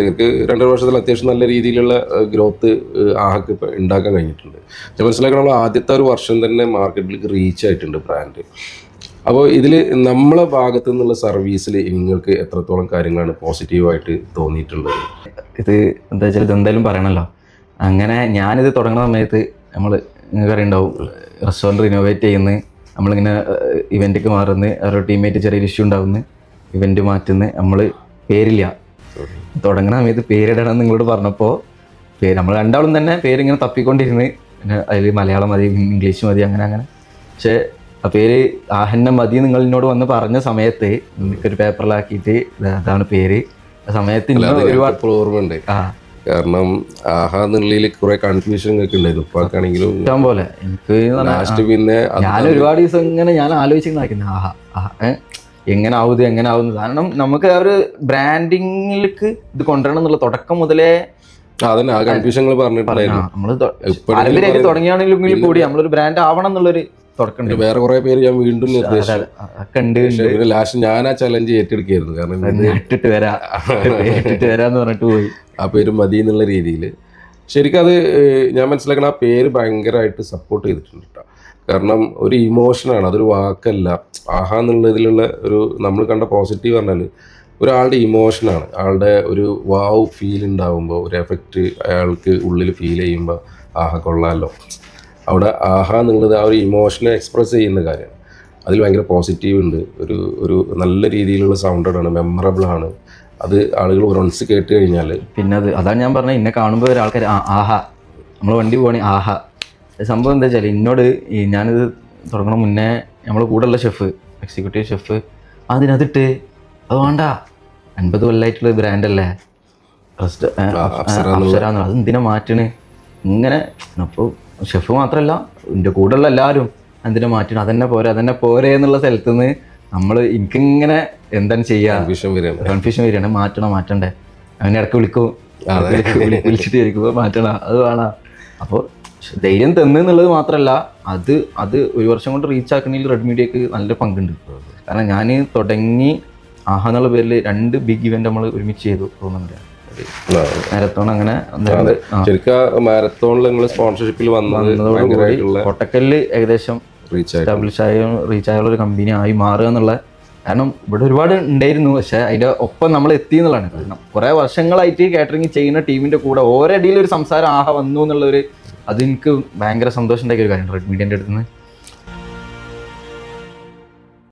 നിങ്ങൾക്ക് 2 വർഷത്തിൽ അത്യാവശ്യം നല്ല രീതിയിലുള്ള ഗ്രോത്ത് ആഹക്ക് ഇപ്പോൾ ഉണ്ടാക്കാൻ കഴിഞ്ഞിട്ടുണ്ട്. ഞാൻ മനസ്സിലാക്കണം ആദ്യത്തെ ഒരു വർഷം തന്നെ മാർക്കറ്റിലേക്ക് റീച്ച് ആയിട്ടുണ്ട് ബ്രാൻഡ്. അപ്പോൾ ഇതിൽ നമ്മളെ ഭാഗത്തു നിന്നുള്ള സർവീസിൽ നിങ്ങൾക്ക് എത്രത്തോളം കാര്യങ്ങളാണ് പോസിറ്റീവായിട്ട് തോന്നിയിട്ടുള്ളത്? ഇത് എന്താ വെച്ചാൽ ഇതെന്തായാലും പറയണമല്ലോ. അങ്ങനെ ഞാനിത് തുടങ്ങുന്ന സമയത്ത് നമ്മൾ നിങ്ങൾക്ക് അറിയുണ്ടാവും, റെസ്റ്റോറൻറ്റ് റിനോവേറ്റ് ചെയ്യുന്നത്, നമ്മളിങ്ങനെ ഇവൻറ്റൊക്കെ മാറുന്നു, അവരുടെ ടീമേറ്റ് ചെറിയൊരു ഇഷ്യൂ ഉണ്ടാകുന്നു, ഇവൻറ്റ് മാറ്റുന്നു, നമ്മൾ പേരില്ല. തുടങ്ങുന്ന സമയത്ത് പേരിടണം നിങ്ങളോട് പറഞ്ഞപ്പോൾ നമ്മൾ രണ്ടാളും തന്നെ പേരിങ്ങനെ തപ്പിക്കൊണ്ടിരുന്ന്, പിന്നെ അതിൽ മലയാളം മതി, ഇംഗ്ലീഷ് മതി, അങ്ങനെ. പക്ഷേ ആ പേര് ആഹന്നെ മതി നിങ്ങൾ എന്നോട് വന്ന് പറഞ്ഞ സമയത്ത് എനിക്കൊരു പേപ്പറിലാക്കിയിട്ട് അതാണ് പേര്. ആ സമയത്ത് ഒരുപാട് ഓർമ്മയുണ്ട്. കാരണം ആഹാ എന്നുള്ളതിൽ കുറെ കൺഫ്യൂഷൻ ഒക്കെ ഉണ്ടായിരുന്നു. ഇപ്പാണെങ്കിലും ഇഷ്ടം പോലെ എനിക്ക് ലാസ്റ്റ് പിന്നെ ഞാൻ ഒരുപാട് ദിവസം ഇങ്ങനെ ഞാൻ ആലോചിച്ചിട്ടുണ്ടായിരുന്നു ആഹാ എങ്ങനെ ആവുന്നത്. കാരണം നമുക്ക് ആ ഒരു ബ്രാൻഡിങ്ങിലേക്ക് ഇത് കൊണ്ടുവരണം എന്നുള്ള തുടക്കം മുതലേ അതന്നെ ആ കൺഫ്യൂഷങ്ങൾ പറഞ്ഞിട്ടുണ്ടായിരുന്നു. നമ്മള് തുടങ്ങിയാണെങ്കിലും കൂടി നമ്മളൊരു ബ്രാൻഡ് ആവണം എന്നുള്ളൊരു തുടക്കം. വേറെ കുറെ പേര് ഞാൻ വീണ്ടും നിർദ്ദേശിച്ചു. ലാസ്റ്റ് ഞാൻ ആ ചലഞ്ച് ഏറ്റെടുക്കായിരുന്നു. കാരണം ഇട്ടിട്ട് വരാന്ന് പറഞ്ഞിട്ട് പോയി ആ പേര് മതി എന്നുള്ള രീതിയിൽ. ശരിക്കും അത് ഞാൻ മനസ്സിലാക്കണം, ആ പേര് ഭയങ്കരമായിട്ട് സപ്പോർട്ട് ചെയ്തിട്ടുണ്ട് കേട്ടോ. കാരണം ഒരു ഇമോഷനാണ്, അതൊരു വാക്കല്ല. ആഹാ എന്നുള്ളതിലുള്ള ഒരു നമ്മൾ കണ്ട പോസിറ്റീവ് പറഞ്ഞാൽ ഒരാളുടെ ഇമോഷനാണ്. ആളുടെ ഒരു വാവ് ഫീൽ ഉണ്ടാകുമ്പോൾ, ഒരു എഫക്റ്റ് അയാൾക്ക് ഉള്ളിൽ ഫീൽ ചെയ്യുമ്പോൾ ആഹാ കൊള്ളാമല്ലോ. അവിടെ ആഹാ എന്നുള്ളത് ആ ഒരു ഇമോഷനെ എക്സ്പ്രസ് ചെയ്യുന്ന കാര്യമാണ്. അതിൽ ഭയങ്കര പോസിറ്റീവ് ഉണ്ട്. ഒരു നല്ല രീതിയിലുള്ള സൗണ്ടഡാണ്, മെമ്മറബിളാണ്. അത് ആളുകൾ വൺസ് കേട്ട് കഴിഞ്ഞാൽ പിന്നെ അതാണ് ഞാൻ പറഞ്ഞത്, എന്നെ കാണുമ്പോൾ ഒരാൾക്കാർ ആഹാ നമ്മൾ വണ്ടി പോകണേ ആഹാ. സംഭവം എന്താ വെച്ചാൽ എന്നോട് ഞാനിത് തുടങ്ങണ മുന്നേ നമ്മൾ കൂടെയുള്ള ഷെഫ്, എക്സിക്യൂട്ടീവ് ഷെഫ്, അതിനകത്തിട്ട് അത് വേണ്ട 50 കൊല്ലമായിട്ടുള്ള ബ്രാൻഡല്ലേ അപ്സര, അത് എന്തിനാ മാറ്റണ് ഇങ്ങനെ. അപ്പോൾ ഷെഫ് മാത്രമല്ല എൻ്റെ കൂടെയുള്ള എല്ലാവരും എന്തിനാ മാറ്റണം, അതന്നെ പോരെ എന്നുള്ള സ്ഥലത്ത് നിന്ന് എനിക്കിങ്ങനെ എന്താണ് ചെയ്യുക, കൺഫ്യൂഷൻ വരികയാണ്. മാറ്റണ്ടേ, അങ്ങനെ ഇടയ്ക്ക് വിളിച്ചിട്ട് ഇരിക്കുമ്പോൾ മാറ്റണം, അത് വേണം. അപ്പോൾ ധൈര്യം തന്നെന്നുള്ളത് മാത്രമല്ല, അത് 1 വർഷം കൊണ്ട് റീച്ച് ആക്കുന്നതിൽ റെഡ് മീഡിയക്ക് നല്ല പങ്കുണ്ട്. കാരണം ഞാൻ തുടങ്ങി ആഹാ എന്നുള്ള പേരിൽ 2 ബിഗ് ഇവന്റ് നമ്മൾ ഒരുമിച്ച് ചെയ്തു തോന്നുന്നുണ്ട്. മാരത്തോൺ അങ്ങനെ മാരത്തോണിൽ നിങ്ങൾ സ്പോൺസർഷിപ്പിൽ വന്നതോടുകൂടി കൊട്ടക്കലിൽ ഏകദേശം റീച്ച് ആയുള്ള ഒരു കമ്പനി ആയി മാറുക എന്നുള്ള. കാരണം ഇവിടെ ഒരുപാട് ഉണ്ടായിരുന്നു, പക്ഷെ അതിൻ്റെ ഒപ്പം നമ്മൾ എത്തി എന്നുള്ളതാണ്. കാരണം കുറേ വർഷങ്ങളായിട്ട് കാറ്ററിംഗ് ചെയ്യുന്ന ടീമിൻ്റെ കൂടെ ഓരോ ഇടയിൽ ഒരു സംസാരം ആഹാ വന്നു എന്നുള്ളൊരു, അതെനിക്ക് ഭയങ്കര സന്തോഷം ഉണ്ടാക്കിയ ഒരു കാര്യമാണ് റെഡ് മീഡിയൻ്റെ അടുത്ത് നിന്ന്.